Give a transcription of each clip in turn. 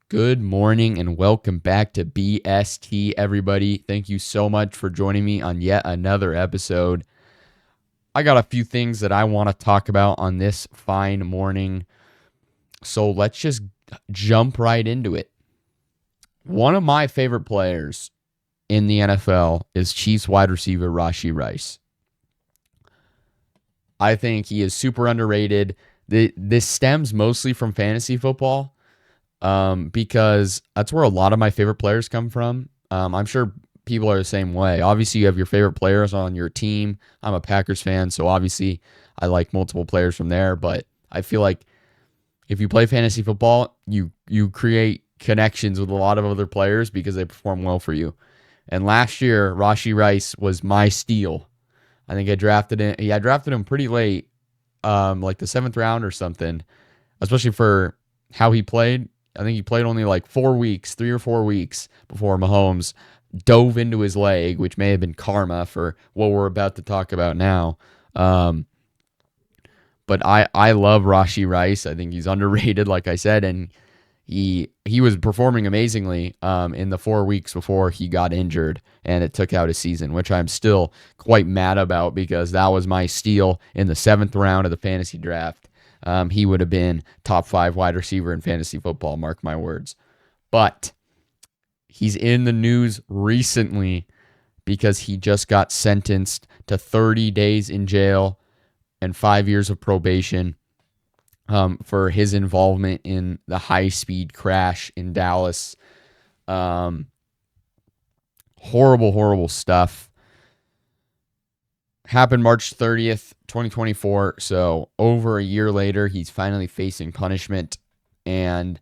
Good morning and welcome back to BST, everybody. Thank you so much for joining me on yet another episode. I got a few things that I want to talk about on this fine morning, so let's just jump right into it. One of my favorite players in the NFL is Chiefs wide receiver Rashee Rice. I think he is super underrated. This stems mostly from fantasy football. Because that's where a lot of my favorite players come from. I'm sure people are the same way. Obviously, you have your favorite players on your team. I'm a Packers fan, so obviously I like multiple players from there. But I feel like if you play fantasy football, you create connections with a lot of other players because they perform well for you. And last year, Rashee Rice was my steal. I think I drafted him. Yeah, I drafted him pretty late, like the seventh round or something, especially for how he played. I think he played only like 4 weeks, 3 or 4 weeks before Mahomes dove into his leg, which may have been karma for what we're about to talk about now. Um, but I love Rashee Rice. I think he's underrated, like I said, and he was performing amazingly in the 4 weeks before he got injured and it took out his season, which I'm still quite mad about because that was my steal in the seventh round of the fantasy draft. He would have been top 5 wide receiver in fantasy football, mark my words. But he's in the news recently because he just got sentenced to 30 days in jail and 5 years of probation for his involvement in the high-speed crash in Dallas. Horrible, horrible stuff. Happened March 30th, 2024. So over a year later, he's finally facing punishment. And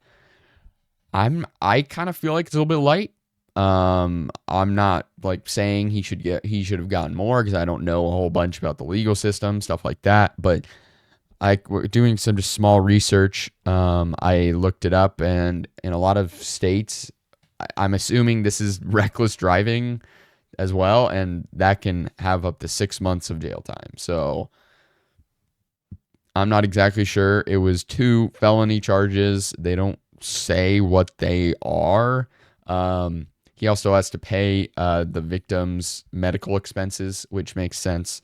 I kind of feel like it's a little bit light. I'm not like saying he should have gotten more because I don't know a whole bunch about the legal system, stuff like that. But we're doing some just small research. I looked it up, and in a lot of states, I'm assuming this is reckless driving as well, and that can have up to 6 months of jail time. So I'm not exactly sure. It was 2 felony charges. They don't say what they are. He also has to pay the victim's medical expenses, which makes sense.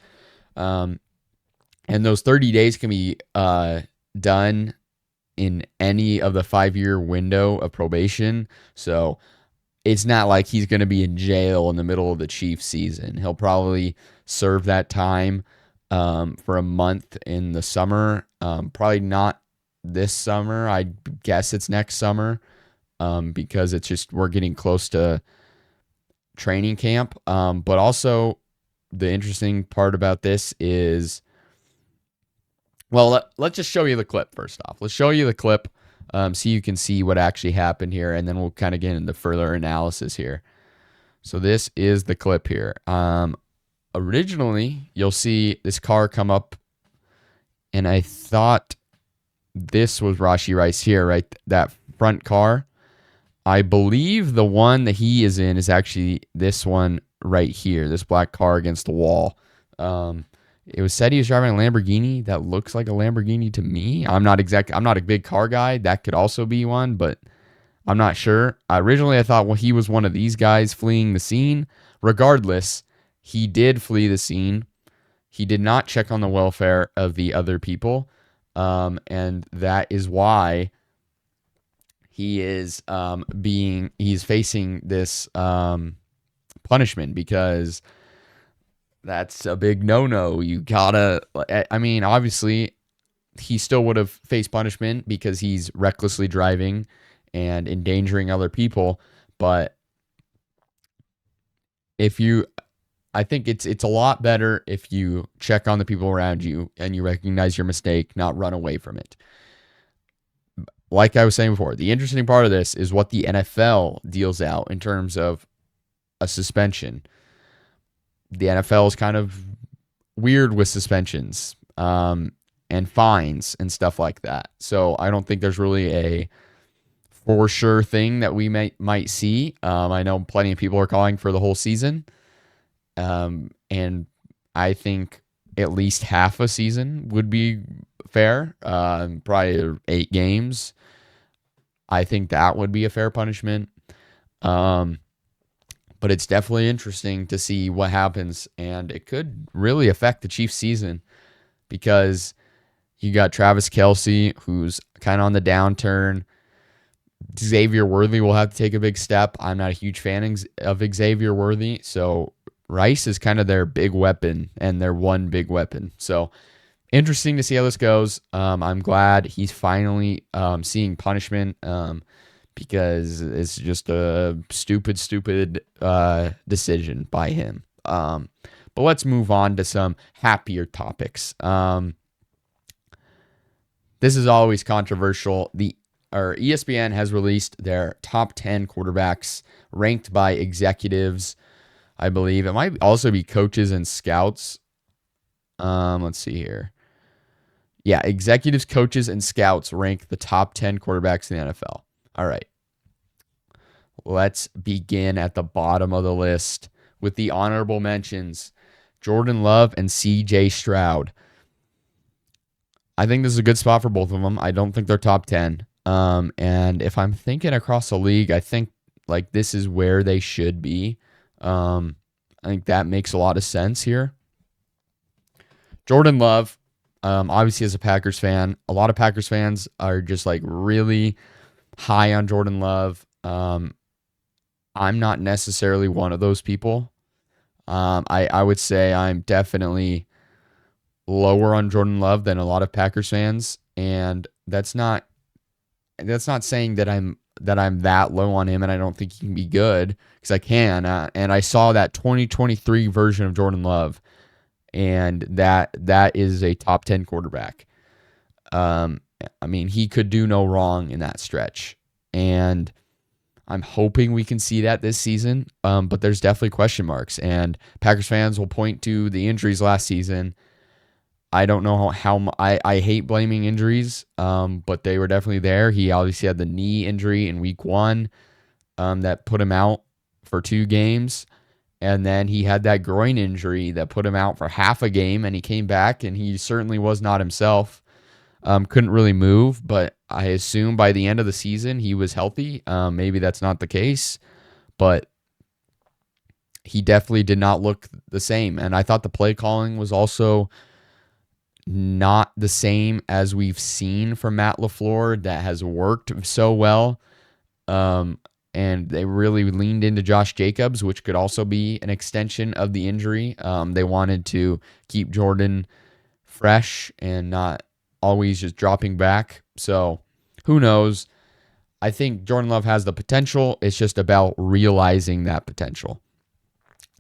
And those 30 days can be done in any of the 5-year window of probation. So it's not like he's going to be in jail in the middle of the Chiefs season. He'll probably serve that time for a month in the summer. Probably not this summer. I guess it's next summer because it's just we're getting close to training camp. But also the interesting part about this is, well, let's just show you the clip first off. Let's show you the clip so you can see what actually happened here, and then we'll kind of get into further analysis here. So this is the clip here. Originally, you'll see this car come up, and I thought this was Rashee Rice here, right? That front car. I believe the one that he is in is actually this one right here, this black car against the wall. It was said he was driving a Lamborghini that looks like a Lamborghini to me. I'm not a big car guy. That could also be one, but I'm not sure. Originally, I thought, well, he was one of these guys fleeing the scene. Regardless, he did flee the scene. He did not check on the welfare of the other people. And that is why he is he's facing this punishment, because that's a big no-no. You gotta, I mean, obviously, he still would have faced punishment because he's recklessly driving and endangering other people. But I think it's a lot better if you check on the people around you and you recognize your mistake, not run away from it. Like I was saying before, the interesting part of this is what the NFL deals out in terms of a suspension. The NFL is kind of weird with suspensions and fines and stuff like that. So I don't think there's really a for sure thing that we might see. I know plenty of people are calling for the whole season. And I think at least half a season would be fair. Probably 8 games. I think that would be a fair punishment. But it's definitely interesting to see what happens, and it could really affect the Chiefs' season because you got Travis Kelce, who's kind of on the downturn. Xavier Worthy will have to take a big step. I'm not a huge fan of Xavier Worthy, so Rice is kind of their big weapon and their one big weapon. So interesting to see how this goes. I'm glad he's finally seeing punishment because it's just a stupid decision by him. But let's move on to some happier topics. This is always controversial. ESPN has released their top 10 quarterbacks ranked by executives, I believe. It might also be coaches and scouts. Let's see here. Yeah, executives, coaches, and scouts rank the top 10 quarterbacks in the NFL. All right. Let's begin at the bottom of the list with the honorable mentions. Jordan Love and CJ Stroud. I think this is a good spot for both of them. I don't think they're top 10. And if I'm thinking across the league, I think like this is where they should be. I think that makes a lot of sense here. Jordan Love, obviously as a Packers fan, a lot of Packers fans are just like really high on Jordan Love. I'm not necessarily one of those people. I would say I'm definitely lower on Jordan Love than a lot of Packers fans, and that's not saying that I'm that low on him and I don't think he can be good, because I can. And I saw that 2023 version of Jordan Love, and that is a top 10 quarterback. I mean, he could do no wrong in that stretch, and I'm hoping we can see that this season. But there's definitely question marks, and Packers fans will point to the injuries last season. I don't know how I hate blaming injuries, but they were definitely there. He obviously had the knee injury in week 1 that put him out for 2 games. And then he had that groin injury that put him out for half a game, and he came back, and he certainly was not himself. Couldn't really move, but I assume by the end of the season he was healthy. Maybe that's not the case, but he definitely did not look the same. And I thought the play calling was also not the same as we've seen from Matt LaFleur that has worked so well. And they really leaned into Josh Jacobs, which could also be an extension of the injury. They wanted to keep Jordan fresh and not always just dropping back. So who knows? I think Jordan Love has the potential. It's just about realizing that potential.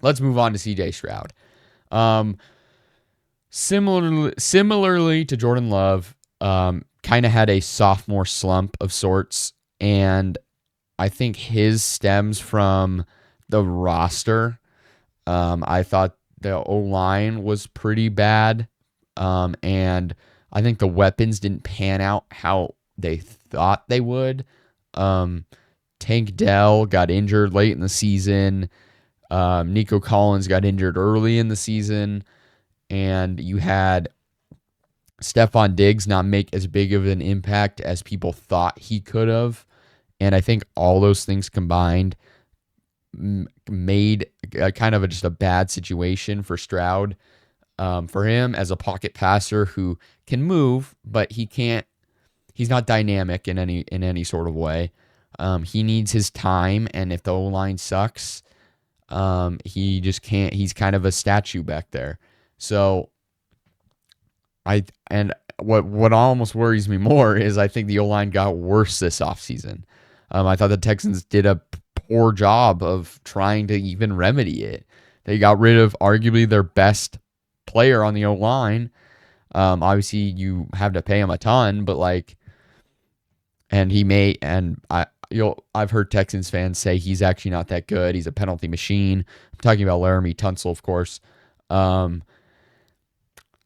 Let's move on to CJ Stroud. Similarly to Jordan Love, kind of had a sophomore slump of sorts, and I think his stems from the roster. I thought the O-line was pretty bad, and I think the weapons didn't pan out how they thought they would. Tank Dell got injured late in the season. Nico Collins got injured early in the season. And you had Stephon Diggs not make as big of an impact as people thought he could have. And I think all those things combined made kind of just a bad situation for Stroud. For him as a pocket passer who can move, but he's not dynamic in any sort of way. He needs his time, and if the O-line sucks, he just can't. He's kind of a statue back there. So what almost worries me more is I think the O-line got worse this offseason. I thought the Texans did a poor job of trying to even remedy it. They got rid of arguably their best player on the O-line. Obviously you have to pay him a ton, but I've heard Texans fans say he's actually not that good. He's a penalty machine. I'm talking about Laramie Tunsil, of course.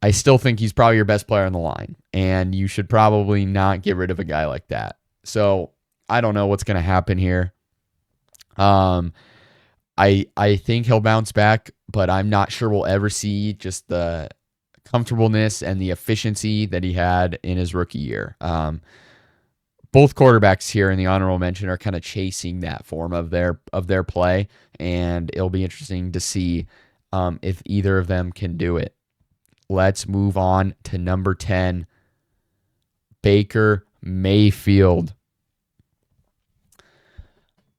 I still think he's probably your best player on the line, and you should probably not get rid of a guy like that. So I don't know what's going to happen here. I think he'll bounce back, but I'm not sure we'll ever see just the comfortableness and the efficiency that he had in his rookie year. both quarterbacks here in the honorable mention are kind of chasing that form of their play, and it'll be interesting to see if either of them can do it. Let's move on to number 10, Baker Mayfield.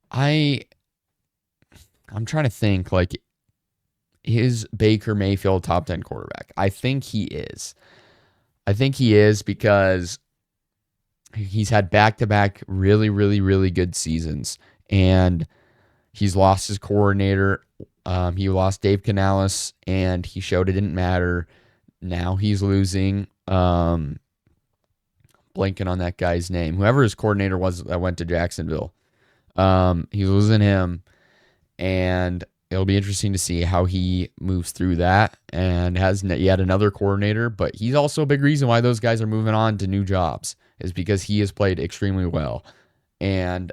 I'm trying to think, like, is Baker Mayfield top 10 quarterback? I think he is. I think he is because he's had back-to-back really, really, really good seasons, and he's lost his coordinator. He lost Dave Canales, and he showed it didn't matter. Now he's losing. Blanking on that guy's name. Whoever his coordinator was that went to Jacksonville. He's losing him, and it'll be interesting to see how he moves through that and has yet another coordinator. But he's also a big reason why those guys are moving on to new jobs, is because he has played extremely well. And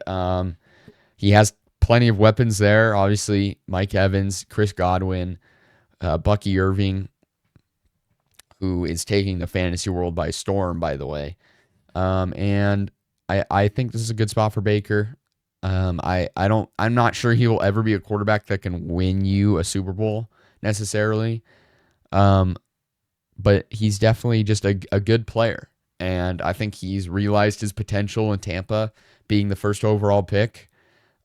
he has plenty of weapons there. Obviously, Mike Evans, Chris Godwin, Bucky Irving, who is taking the fantasy world by storm, by the way. And I think this is a good spot for Baker. I'm not sure he will ever be a quarterback that can win you a Super Bowl necessarily. But he's definitely just a good player. And I think he's realized his potential in Tampa, being the first overall pick.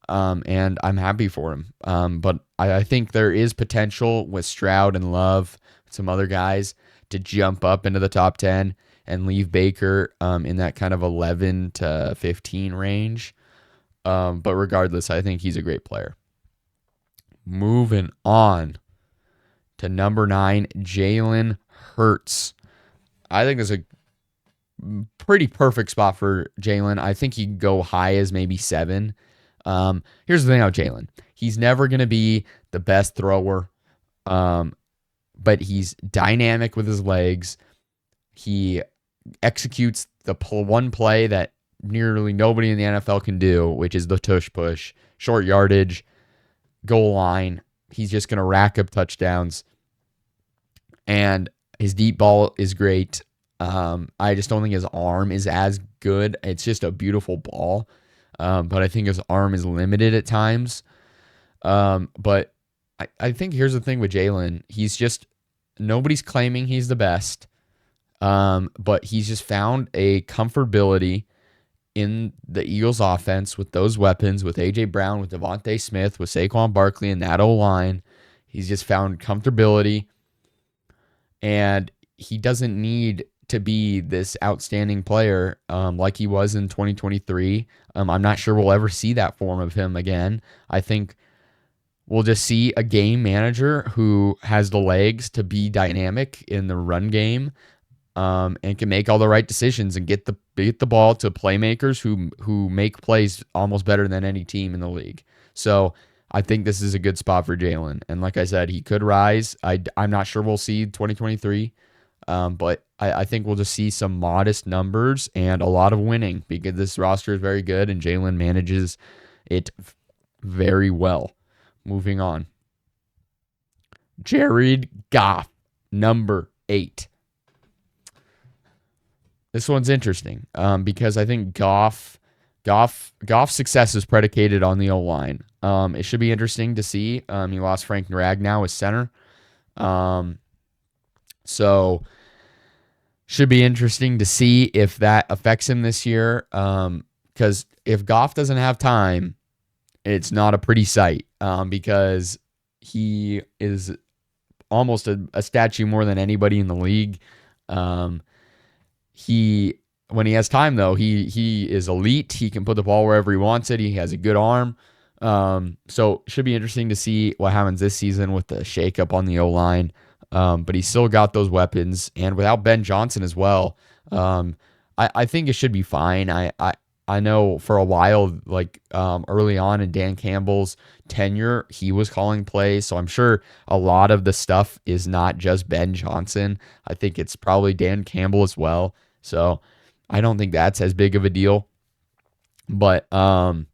And I'm happy for him. But I think there is potential with Stroud and Love, some other guys, to jump up into the top 10 and leave Baker in that kind of 11 to 15 range. But regardless, I think he's a great player. Moving on to number 9, Jalen Hurts. I think this is a pretty perfect spot for Jalen. I think he can go high as maybe 7. Here's the thing about Jalen. He's never going to be the best thrower, but he's dynamic with his legs. He executes the one play that nearly nobody in the NFL can do, which is the tush push, short yardage, goal line. He's just going to rack up touchdowns, and his deep ball is great. I just don't think his arm is as good. It's just a beautiful ball, but I think his arm is limited at times. But I think here's the thing with Jalen. He's just, nobody's claiming he's the best, but he's just found a comfortability in the Eagles offense with those weapons, with A.J. Brown, with Devontae Smith, with Saquon Barkley, and that O-line. He's just found comfortability, and he doesn't need to be this outstanding player like he was in 2023. I'm not sure we'll ever see that form of him again. I think we'll just see a game manager who has the legs to be dynamic in the run game, and can make all the right decisions and get the ball to playmakers who make plays almost better than any team in the league. So I think this is a good spot for Jalen. And like I said, he could rise. I'm not sure we'll see 2023, but I think we'll just see some modest numbers and a lot of winning, because this roster is very good and Jalen manages it very well. Moving on. Jared Goff, number 8. This one's interesting because I think Goff's success is predicated on the O-line. It should be interesting to see. He lost Frank Ragnow as center. So should be interesting to see if that affects him this year. Because if Goff doesn't have time, it's not a pretty sight, because he is almost a statue more than anybody in the league. When he has time, though, he is elite. He can put the ball wherever he wants it. He has a good arm. So should be interesting to see what happens this season with the shakeup on the O-line. But he's still got those weapons, and without Ben Johnson as well, I think it should be fine. I know for a while, like early on in Dan Campbell's tenure, he was calling plays, so I'm sure a lot of the stuff is not just Ben Johnson. I think it's probably Dan Campbell as well. So I don't think that's as big of a deal. But I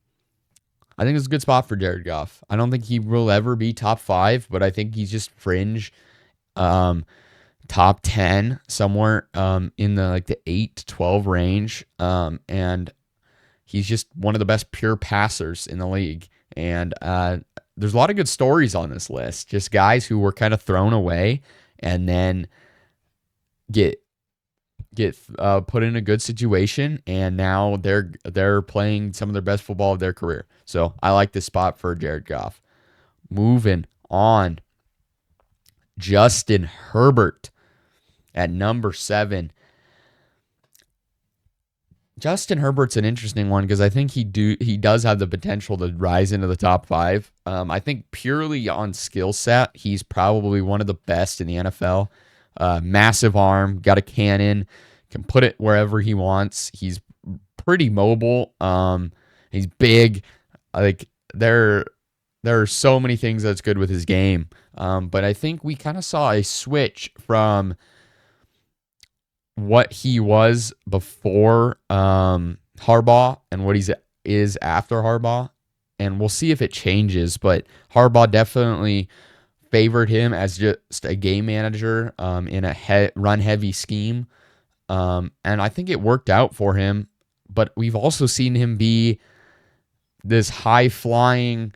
think it's a good spot for Jared Goff. I don't think he will ever be top 5, but I think he's just fringe top 10, somewhere in the 8 to 12 range. And he's just one of the best pure passers in the league. And there's a lot of good stories on this list. Just guys who were kind of thrown away and then get put in a good situation, and now they're playing some of their best football of their career. So I like this spot for Jared Goff. Moving on, Justin Herbert at number 7. Justin Herbert's an interesting one because I think he does have the potential to rise into the top 5. I think purely on skill set, he's probably one of the best in the NFL. Massive arm, got a cannon, can put it wherever he wants. He's pretty mobile. He's big. Like there are so many things that's good with his game. But I think we kind of saw a switch from what he was before Harbaugh and what is after Harbaugh. And we'll see if it changes. But Harbaugh definitely favored him as just a game manager in a run-heavy scheme. And I think it worked out for him. But we've also seen him be this high-flying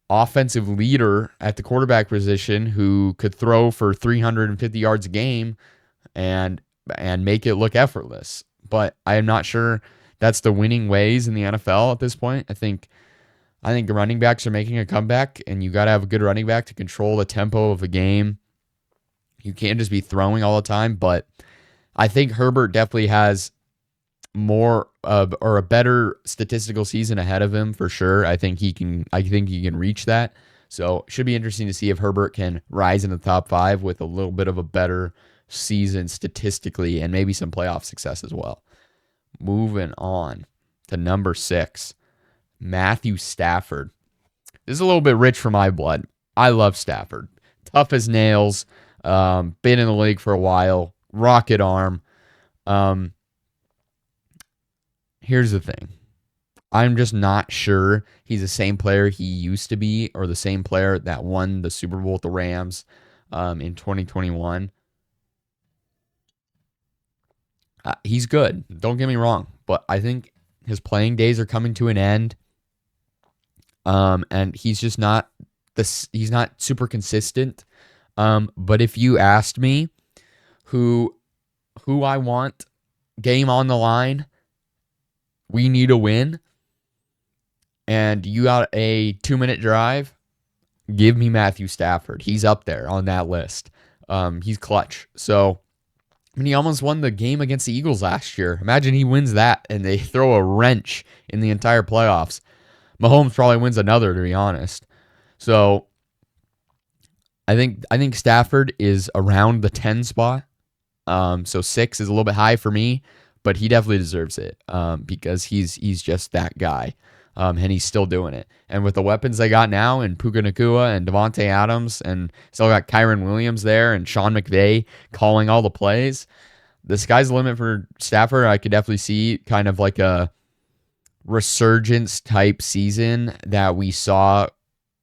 offensive leader at the quarterback position who could throw for 350 yards a game and make it look effortless. But I am not sure that's the winning ways in the NFL at this point. I think running backs are making a comeback, and you got to have a good running back to control the tempo of a game. You can't just be throwing all the time, but I think Herbert definitely has more or a better statistical season ahead of him for sure. I think he can reach that. So it should be interesting to see if Herbert can rise in the top 5 with a little bit of a better season statistically and maybe some playoff success as well. Moving on to number 6, Matthew Stafford. This is a little bit rich for my blood. I love Stafford. Tough as nails. Been in the league for a while. Rocket arm. Here's the thing. I'm just not sure he's the same player he used to be or the same player that won the Super Bowl with the Rams in 2021. He's good. Don't get me wrong. But I think his playing days are coming to an end. And he's just not he's not super consistent. But if you asked me who I want, game on the line, we need a win, and you got a 2-minute drive, give me Matthew Stafford. He's up there on that list. He's clutch. So, I mean, he almost won the game against the Eagles last year. Imagine he wins that and they throw a wrench in the entire playoffs. Mahomes probably wins another, to be honest. So, I think Stafford is around the 10 spot. So 6 is a little bit high for me, but he definitely deserves it because he's just that guy, and he's still doing it. And with the weapons they got now, and Puka Nacua and Devontae Adams, and still got Kyron Williams there, and Sean McVay calling all the plays, the sky's the limit for Stafford. I could definitely see kind of like a resurgence type season that we saw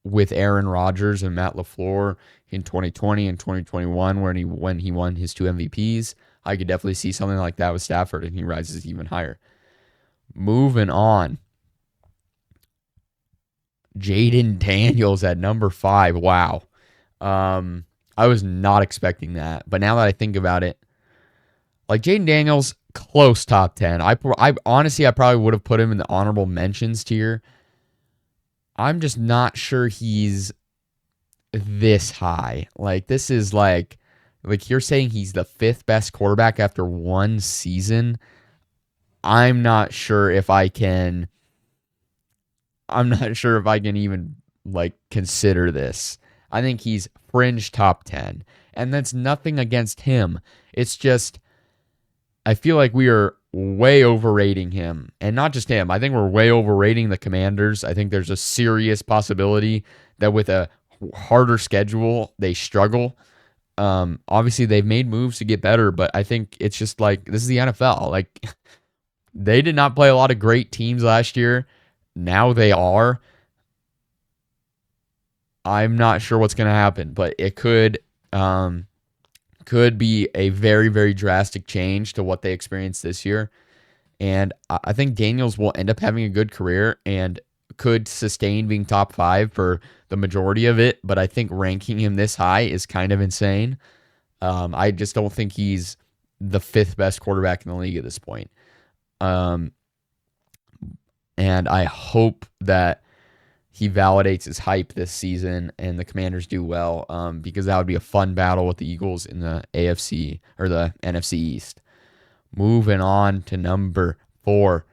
with Aaron Rodgers and Matt LaFleur in 2020 and 2021 when he won his 2 MVPs. I could definitely see something like that with Stafford, and he rises even higher. Moving on. Jaden Daniels at number 5. Wow. I was not expecting that. But now that I think about it, like Jaden Daniels, close top 10. I honestly, I probably would have put him in the honorable mentions tier. I'm just not sure he's this high. Like, this is like you're saying he's the 5th best quarterback after one season. I'm not sure if I can even like consider this. I think he's fringe top 10. And that's nothing against him. It's just I feel like we are way overrating him. And not just him. I think we're way overrating the Commanders. I think there's a serious possibility that with a harder schedule, they struggle. Obviously, they've made moves to get better, but I think it's just like, this is the NFL. Like, they did not play a lot of great teams last year. Now they are. I'm not sure what's going to happen, but it could be a very, very drastic change to what they experienced this year. And I think Daniels will end up having a good career and could sustain being top 5 for the majority of it. But I think ranking him this high is kind of insane. I just don't think he's the 5th best quarterback in the league at this point. And I hope that he validates his hype this season and the Commanders do well, because that would be a fun battle with the Eagles in the AFC or the NFC East. Moving on to number 4,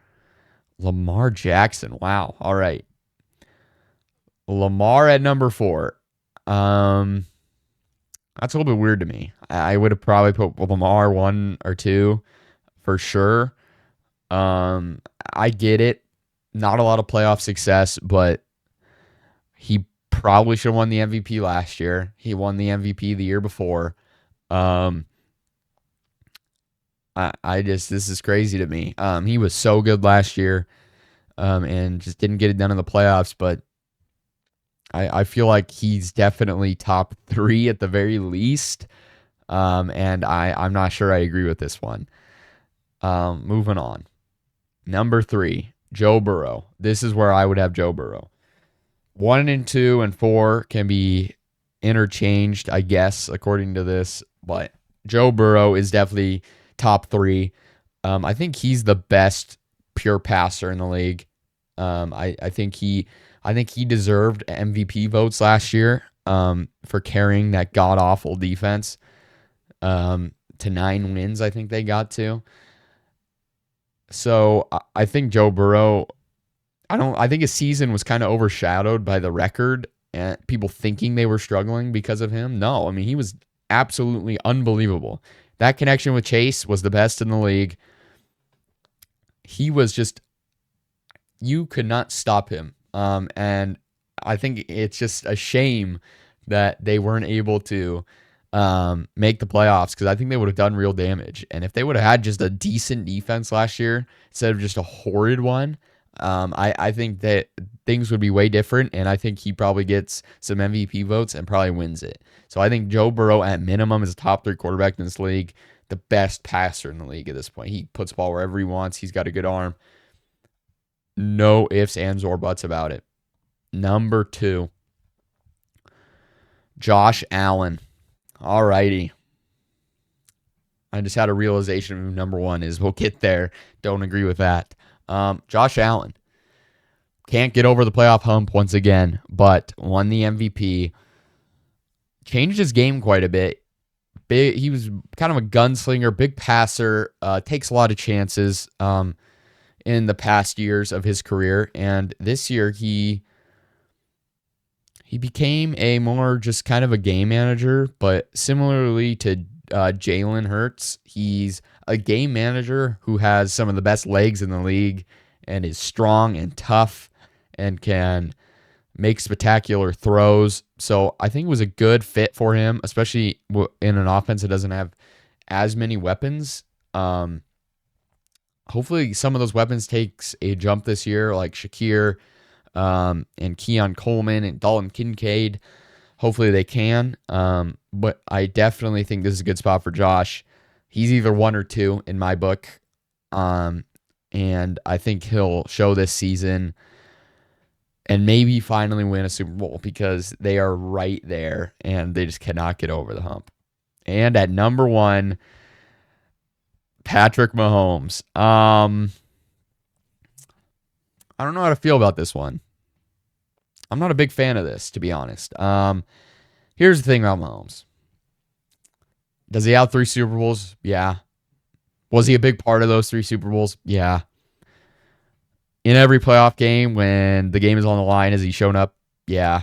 Lamar Jackson. Wow. All right. Lamar at number 4. That's a little bit weird to me. I would have probably put Lamar 1 or 2 for sure. I get it. Not a lot of playoff success, but he probably should have won the MVP last year. He won the MVP the year before. This is crazy to me. He was so good last year, and just didn't get it done in the playoffs, but I feel like he's definitely top 3 at the very least. And I'm not sure I agree with this one. Moving on. Number 3, Joe Burrow. This is where I would have Joe Burrow. 1 and 2 and 4 can be interchanged, I guess, according to this. But Joe Burrow is definitely top 3. I think he's the best pure passer in the league. I think he deserved MVP votes last year for carrying that god awful defense to 9 wins. I think they got to. So I think Joe Burrow. I think his season was kind of overshadowed by the record and people thinking they were struggling because of him. No, I mean, he was absolutely unbelievable. That connection with Chase was the best in the league. He was just, you could not stop him. And I think it's just a shame that they weren't able to make the playoffs, because I think they would have done real damage. And if they would have had just a decent defense last year instead of just a horrid one, I think that things would be way different, and I think he probably gets some MVP votes and probably wins it. So I think Joe Burrow at minimum is a top 3 quarterback in this league, the best passer in the league at this point. He puts the ball wherever he wants. He's got a good arm. No ifs, ands, or buts about it. Number 2, Josh Allen. All righty. I just had a realization of number 1 is. We'll get there. Don't agree with that. Josh Allen can't get over the playoff hump once again, but won the MVP. Changed his game quite a bit. He was kind of a gunslinger, big passer, takes a lot of chances in the past years of his career. And this year he became a more just kind of a game manager, but similarly to Jalen Hurts, he's a game manager who has some of the best legs in the league and is strong and tough and can make spectacular throws. So I think it was a good fit for him, especially in an offense that doesn't have as many weapons. Hopefully some of those weapons takes a jump this year, like Shakir and Keon Coleman and Dalton Kincaid. Hopefully they can. But I definitely think this is a good spot for Josh. He's either 1 or 2 in my book. And I think he'll show this season and maybe finally win a Super Bowl, because they are right there and they just cannot get over the hump. And at number 1, Patrick Mahomes. I don't know how to feel about this one. I'm not a big fan of this, to be honest. Here's the thing about Mahomes. Does he have 3 Super Bowls? Yeah. Was he a big part of those 3 Super Bowls? Yeah. In every playoff game when the game is on the line, has he shown up? Yeah.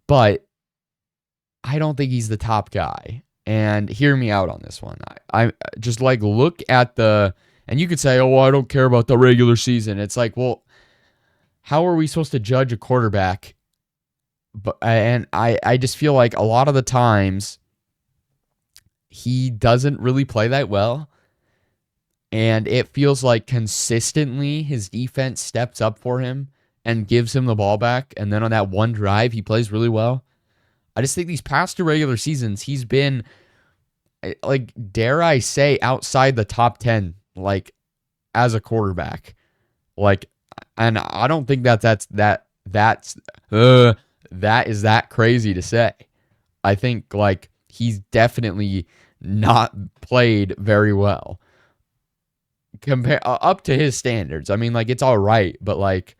But I don't think he's the top guy. And hear me out on this one. I just look at and you could say, oh, well, I don't care about the regular season. It's like, well, how are we supposed to judge a quarterback? And I just feel like a lot of the times he doesn't really play that well. And it feels like consistently his defense steps up for him and gives him the ball back. And then on that one drive, he plays really well. I just think these past 2 regular seasons, he's been, dare I say, outside the top 10 like as a quarterback. Like, and I don't think that is that crazy to say. I think like he's definitely not played very well compare up to his standards. I mean, like it's all right, but like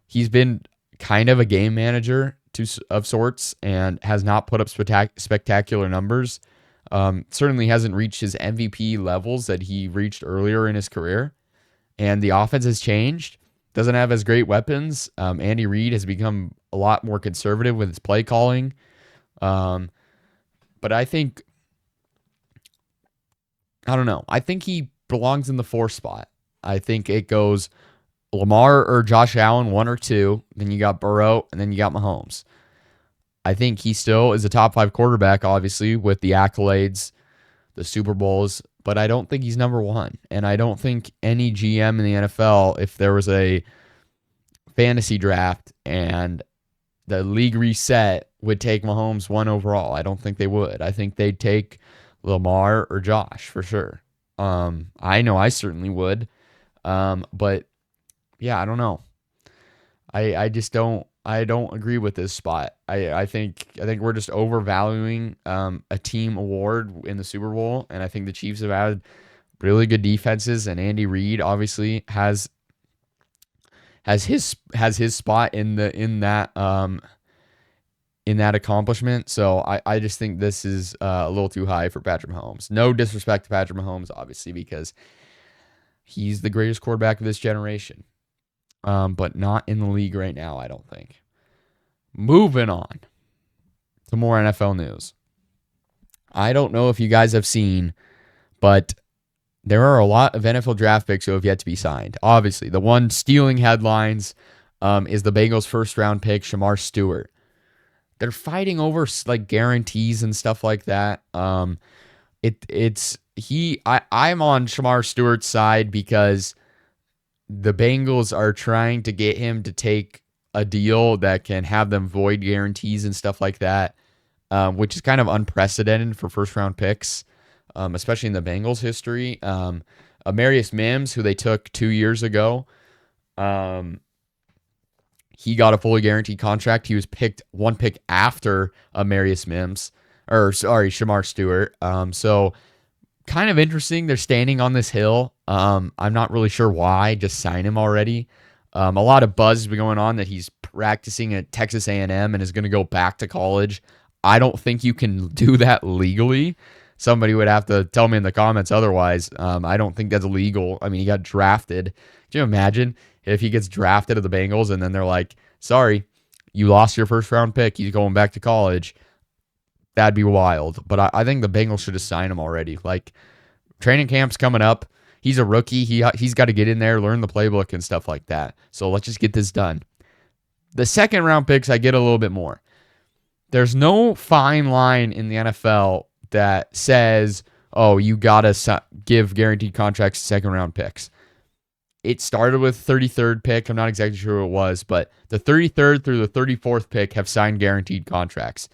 he's been kind of a game manager of sorts and has not put up spectacular numbers. Certainly hasn't reached his MVP levels that he reached earlier in his career. And the offense has changed. Doesn't have as great weapons. Andy Reid has become a lot more conservative with his play calling. But I think, I don't know. I think he belongs in the 4 spot. I think it goes Lamar or Josh Allen, 1 or 2. Then you got Burrow, and then you got Mahomes. I think he still is a top 5 quarterback, obviously, with the accolades, the Super Bowls, but I don't think he's number 1. And I don't think any GM in the NFL, if there was a fantasy draft and the league reset, would take Mahomes 1 overall. I don't think they would. I think they'd take Lamar or Josh for sure. I know I certainly would. But yeah, I don't know. I just don't agree with this spot. I think we're just overvaluing a team award in the Super Bowl, and I think the Chiefs have had really good defenses, and Andy Reid obviously has his spot in that accomplishment. So I just think this is a little too high for Patrick Mahomes. No disrespect to Patrick Mahomes, obviously, because he's the greatest quarterback of this generation. But not in the league right now, I don't think. Moving on to more NFL news. I don't know if you guys have seen, but there are a lot of NFL draft picks who have yet to be signed. Obviously, the one stealing headlines is the Bengals' first-round pick, Shamar Stewart. They're fighting over like guarantees and stuff like that. I'm on Shamar Stewart's side because the Bengals are trying to get him to take a deal that can have them void guarantees and stuff like that, which is kind of unprecedented for first-round picks, especially in the Bengals' history. Amarius Mims, who they took 2 years ago, he got a fully guaranteed contract. He was picked 1 pick after Shamar Stewart. So kind of interesting. They're standing on this hill. I'm not really sure why. Just sign him already. A lot of buzz has been going on that he's practicing at Texas A&M and is going to go back to college. I don't think you can do that legally. Somebody would have to tell me in the comments otherwise. I don't think that's legal. I mean, he got drafted. Can you imagine if he gets drafted at the Bengals and then they're like, sorry, you lost your first round pick. He's going back to college. That'd be wild. But I think the Bengals should have signed him already. Like, training camp's coming up. He's a rookie. He's got to get in there, learn the playbook and stuff like that. So let's just get this done. The second round picks, I get a little bit more. There's no fine line in the NFL that says, oh, you got to give guaranteed contracts to second round picks. It started with 33rd pick. I'm not exactly sure who it was, but the 33rd through the 34th pick have signed guaranteed contracts.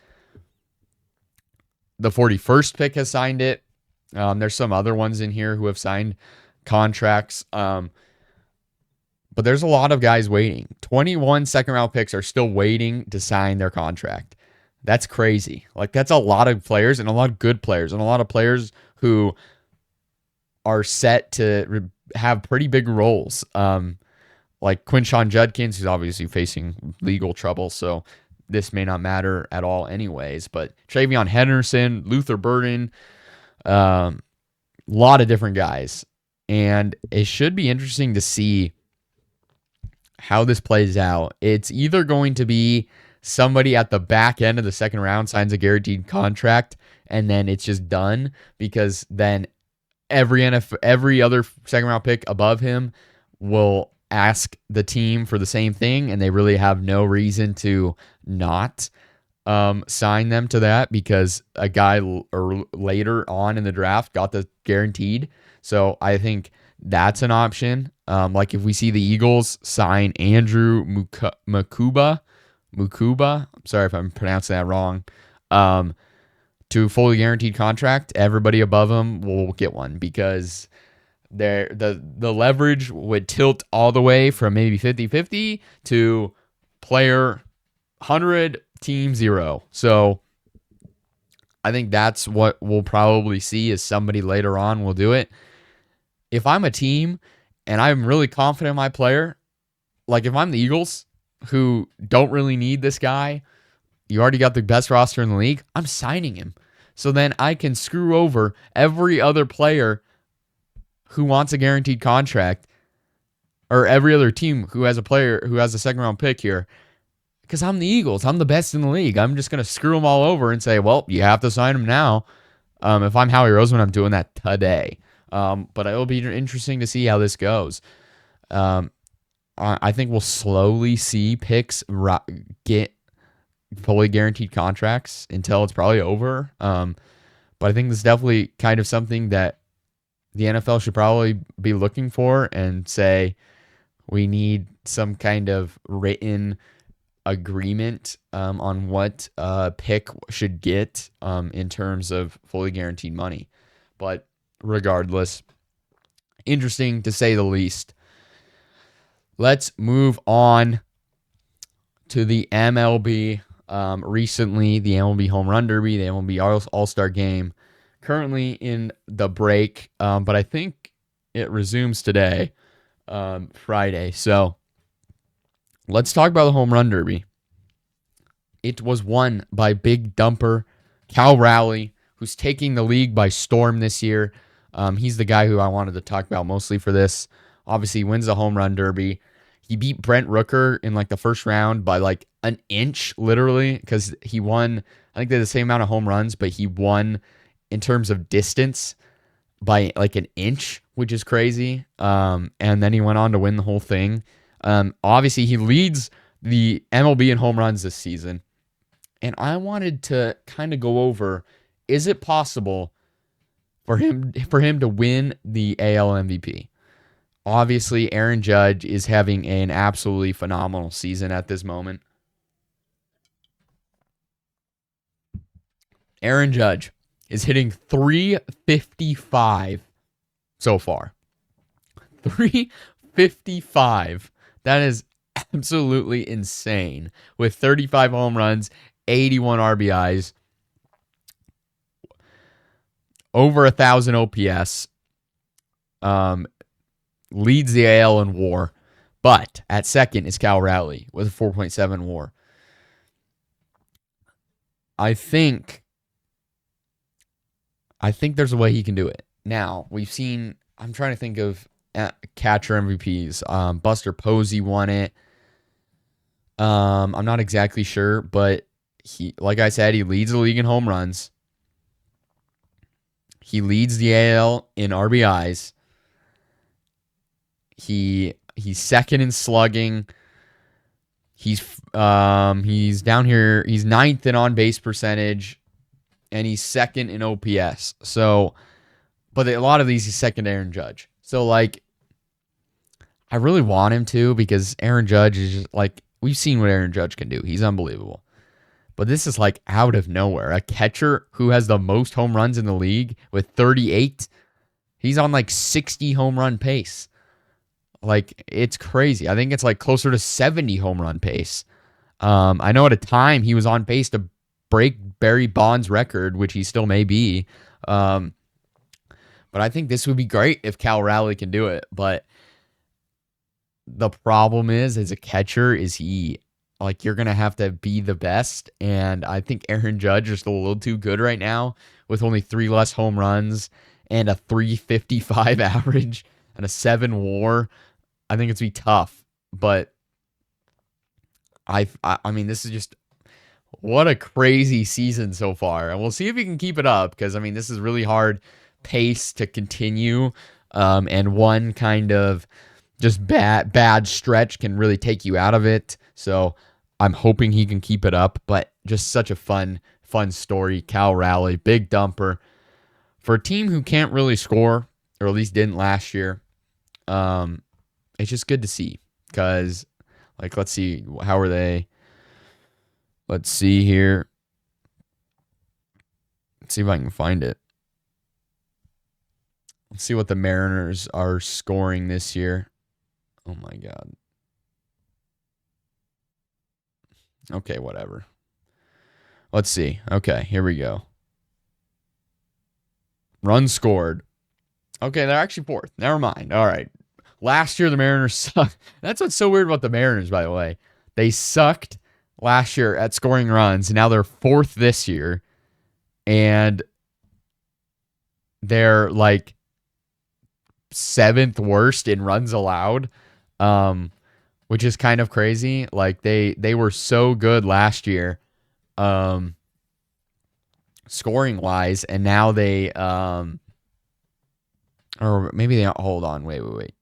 The 41st pick has signed it. There's some other ones in here who have signed contracts. But there's a lot of guys waiting. 21 second-round picks are still waiting to sign their contract. That's crazy. Like, that's a lot of players and a lot of good players and a lot of players who are set to have pretty big roles. Like Quinshon Judkins, who's obviously facing legal trouble, so this may not matter at all anyways. But Travion Henderson, Luther Burden, a lot of different guys. And it should be interesting to see how this plays out. It's either going to be somebody at the back end of the second round signs a guaranteed contract and then it's just done, because then every other second round pick above him will ask the team for the same thing, and they really have no reason to not sign them to that because a guy later on in the draft got the guaranteed. So I think that's an option. Like if we see the Eagles sign Andrew Mukuba, I'm sorry if I'm pronouncing that wrong, to a fully guaranteed contract, everybody above him will get one, because The leverage would tilt all the way from maybe 50-50 to player 100, team 0. So I think that's what we'll probably see is somebody later on will do it. If I'm a team and I'm really confident in my player, like if I'm the Eagles who don't really need this guy, you already got the best roster in the league, I'm signing him. So then I can screw over every other player who wants a guaranteed contract or every other team who has a player who has a second round pick here. Because I'm the Eagles. I'm the best in the league. I'm just going to screw them all over and say, well, you have to sign him now. If I'm Howie Roseman, I'm doing that today. But it will be interesting to see how this goes. I think we'll slowly see picks get fully guaranteed contracts until it's probably over. But I think this is definitely kind of something that the NFL should probably be looking for and say we need some kind of written agreement on what a pick should get in terms of fully guaranteed money. But regardless, interesting to say the least. Let's move on to the MLB. Recently, the MLB Home Run Derby, the MLB All Star Game, currently in the break, but I think it resumes today, Friday. So let's talk about the Home Run Derby. It was won by big dumper Cal Raleigh, who's taking the league by storm this year. He's the guy who I wanted to talk about mostly for this. Obviously, he wins the Home Run Derby. He beat Brent Rooker in like the first round by like an inch, literally, because he won. I think they had the same amount of home runs, but he won in terms of distance by like an inch, which is crazy. And then he went on to win the whole thing. Obviously, he leads the MLB in home runs this season. And I wanted to kind of go over, is it possible for him to win the AL MVP? Obviously, Aaron Judge is having an absolutely phenomenal season at this moment. Aaron Judge is hitting 355 so far. 355. That is absolutely insane. With 35 home runs, 81 RBIs, over 1,000 OPS. Leads the AL in WAR, but at second is Cal Raleigh with a 4.7 WAR. I think there's a way he can do it. Now, we've seen, I'm trying to think of catcher MVPs. Buster Posey won it. I'm not exactly sure, but he, like I said, he leads the league in home runs. He leads the AL in RBIs. He's second in slugging. He's down here. He's ninth in on base percentage, and he's second in OPS. So, but a lot of these he's second to Aaron Judge. So like, I really want him to because Aaron Judge is just like, we've seen what Aaron Judge can do. He's unbelievable. But this is like out of nowhere. A catcher who has the most home runs in the league with 38. He's on like 60 home run pace. Like, it's crazy. I think it's like closer to 70 home run pace. I know at a time he was on pace to break Barry Bonds' record, which he still may be. But I think this would be great if Cal Raleigh can do it. But the problem is, as a catcher, is he, like, you're going to have to be the best. And I think Aaron Judge is still a little too good right now with only 3 less home runs and a 355 average and a 7 WAR. I think it's be tough, but I mean, this is just what a crazy season so far, and we'll see if he can keep it up because I mean, this is really hard pace to continue, and one kind of just bad stretch can really take you out of it. So I'm hoping he can keep it up, but just such a fun story. Cal Raleigh, big dumper for a team who can't really score, or at least didn't last year. It's just good to see because, like, let's see, how are they? Let's see here. Let's see if I can find it. Let's see what the Mariners are scoring this year. Oh my God. Okay, whatever. Let's see. Okay, here we go. Runs scored. Okay, they're actually fourth. Never mind. All right. Last year, the Mariners sucked. That's what's so weird about the Mariners, by the way. They sucked last year at scoring runs. And now they're fourth this year. And they're like seventh worst in runs allowed, which is kind of crazy. Like they were so good last year, scoring wise, and now they or maybe they hold on. Wait.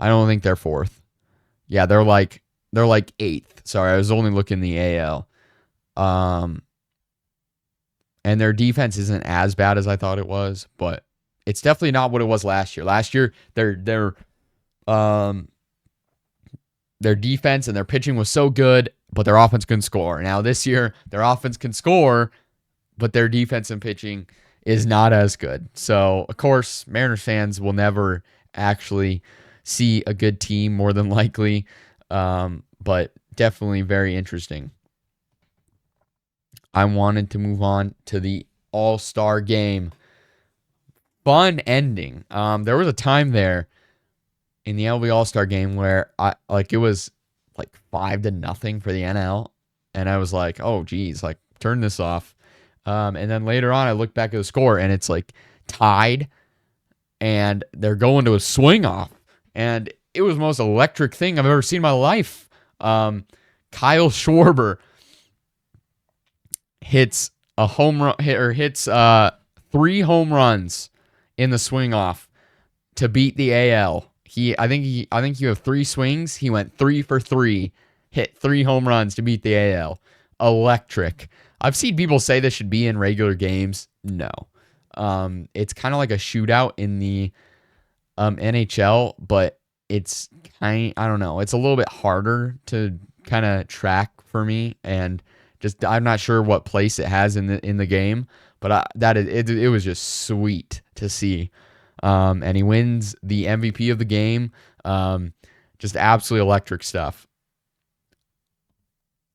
I don't think they're fourth. Yeah, they're like eighth. Sorry, I was only looking the AL. And their defense isn't as bad as I thought it was, but it's definitely not what it was last year. Last year, their defense and their pitching was so good, but their offense couldn't score. Now this year, their offense can score, but their defense and pitching is not as good. So, of course, Mariners fans will never actually see a good team, more than likely, but definitely very interesting. I wanted to move on to the All Star game. Fun ending. There was a time there in the MLB All Star game where it was like 5-0 for the NL, and I was like, oh geez, like turn this off. And then later on, I looked back at the score, and it's like tied, and they're going to a swing off, and it was the most electric thing I've ever seen in my life. Kyle Schwarber hits a home run, hits 3 home runs in the swing off to beat the AL. I think you have 3 swings. He went 3 for 3, hit 3 home runs to beat the AL. Electric. I've seen people say this should be in regular games. No. It's kind of like a shootout in the NHL, but it's I don't know. It's a little bit harder to kind of track for me, and just I'm not sure what place it has in the game, but it was just sweet to see. And he wins the MVP of the game. Just absolutely electric stuff.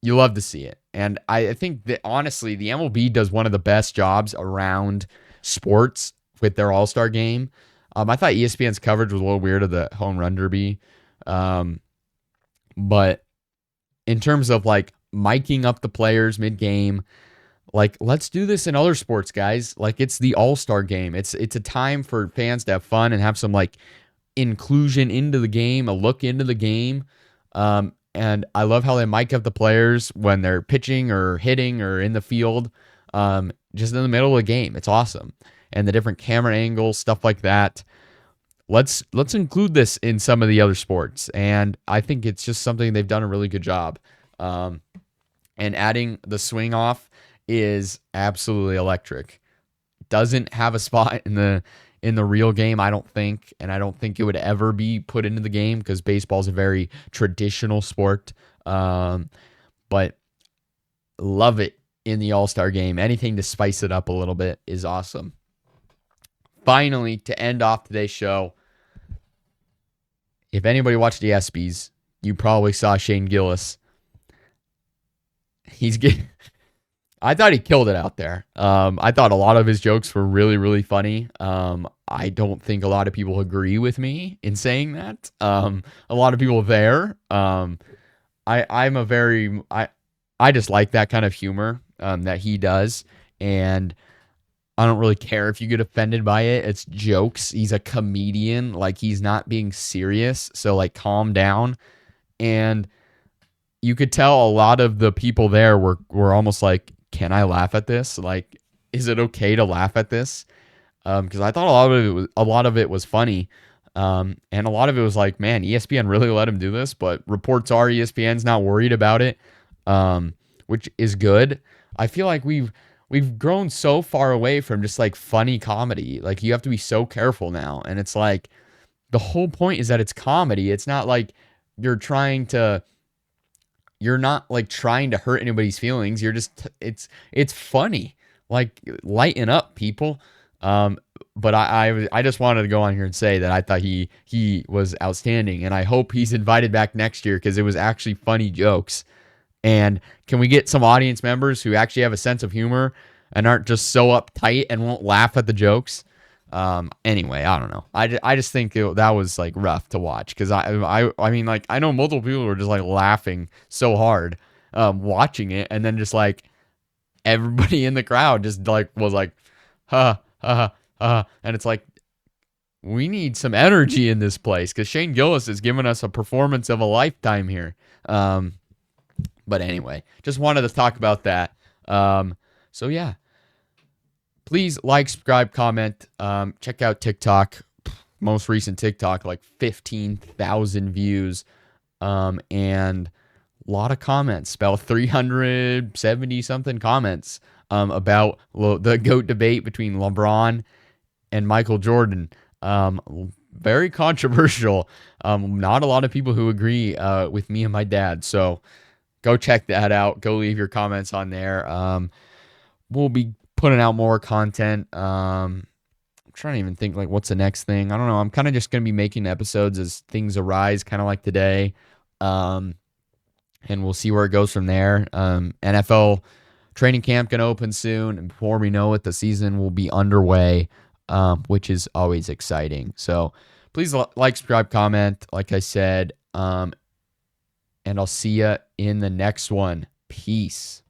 You love to see it. And I think that honestly, the MLB does one of the best jobs around sports with their All-Star game. I thought ESPN's coverage was a little weird of the home run derby. But in terms of like miking up the players mid-game, like, let's do this in other sports, guys. Like, it's the All-Star game. It's a time for fans to have fun and have some like inclusion into the game, a look into the game. And I love how they mic up the players when they're pitching or hitting or in the field, just in the middle of the game. It's awesome. And the different camera angles, stuff like that. Let's include this in some of the other sports. And I think it's just something they've done a really good job. And adding the swing off is absolutely electric. Doesn't have a spot in the real game, I don't think, and I don't think it would ever be put into the game because baseball is a very traditional sport. But love it in the All-Star game. Anything to spice it up a little bit is awesome. Finally, to end off today's show, if anybody watched the ESPYs, you probably saw Shane Gillis. I thought he killed it out there. I thought a lot of his jokes were really, really funny. I don't think a lot of people agree with me in saying that. A lot of people there. I just like that kind of humor that he does, and I don't really care if you get offended by it. It's jokes. He's a comedian. Like, he's not being serious. So like, calm down. And you could tell a lot of the people there were almost like, can I laugh at this? Like, is it okay to laugh at this? Because I thought a lot of it was funny. And a lot of it was like, man, ESPN really let him do this, but reports are ESPN's not worried about it, which is good. I feel like we've grown so far away from just like funny comedy. Like, you have to be so careful now. And it's like, the whole point is that it's comedy. It's not like you're not like trying to hurt anybody's feelings. You're just, it's funny. Like, lighten up, people. But I just wanted to go on here and say that I thought he was outstanding, and I hope he's invited back next year because it was actually funny jokes. And can we get some audience members who actually have a sense of humor and aren't just so uptight and won't laugh at the jokes? Anyway, I don't know. I just think that was like rough to watch because I mean, like, I know multiple people were just like laughing so hard watching it, and then just like everybody in the crowd just like was like, ha ha ha, and it's like, we need some energy in this place because Shane Gillis is giving us a performance of a lifetime here. But anyway, just wanted to talk about that. So yeah, please like, subscribe, comment. Check out TikTok. Most recent TikTok, like 15,000 views, and a lot of comments. About 370 something comments about the GOAT debate between LeBron and Michael Jordan. Very controversial. Not a lot of people who agree with me and my dad. So go check that out. Go leave your comments on there. We'll be putting out more content. I'm trying to even think like what's the next thing. I don't know. I'm kind of just going to be making episodes as things arise, kind of like today. And we'll see where it goes from there. NFL training camp going to open soon. And before we know it, the season will be underway, which is always exciting. So please like, subscribe, comment, like I said. And I'll see you in the next one. Peace.